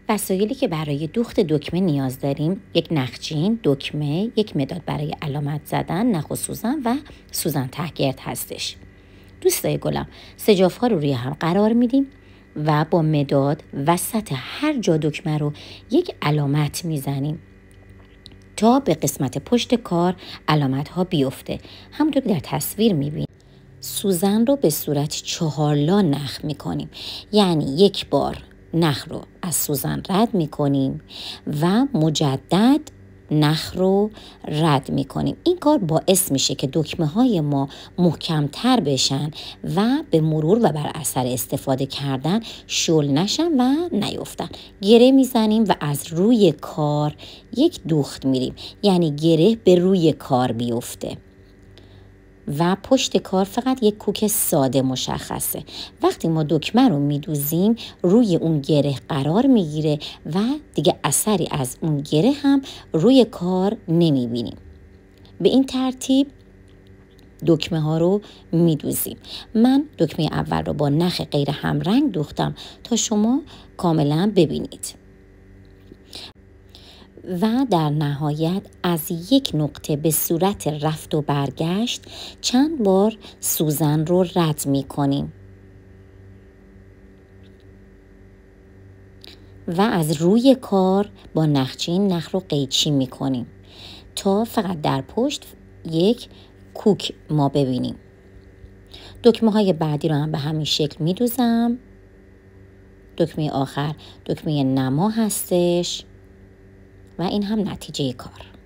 وسایلی که برای دوخت دکمه نیاز داریم یک نخچین، دکمه، یک مداد برای علامت زدن، نخ و سوزن تهگرد هستش. دوستای گلم، سجاف‌ها رو روی هم قرار میدیم و با مداد وسط هر جا دکمه رو یک علامت میزنیم تا به قسمت پشت کار علامت ها بیفته. همونطور که در تصویر میبینیم سوزن رو به صورت 4 لا نخ میکنیم، یعنی یک بار نخ رو از سوزن رد میکنیم و مجدد نخ رو رد میکنیم. این کار باعث میشه که دکمه های ما محکمتر بشن و به مرور و بر اثر استفاده کردن شل نشن و نیفتن. گره میزنیم و از روی کار یک دوخت میریم، یعنی گره به روی کار بیفته و پشت کار فقط یک کوک ساده مشخصه. وقتی ما دکمه رو میدوزیم روی اون گره قرار میگیره و دیگه اثری از اون گره هم روی کار نمیبینیم. به این ترتیب دکمه ها رو میدوزیم. من دکمه اول رو با نخ غیر همرنگ دوختم تا شما کاملا ببینید. و در نهایت از یک نقطه به صورت رفت و برگشت چند بار سوزن رو رد می کنیم و از روی کار با نخچین نخ رو قیچی می کنیم تا فقط در پشت یک کوک ما ببینیم. دکمه های بعدی رو هم به همین شکل می دوزم. دکمه آخر دکمه نما هستش و این هم نتیجه کار.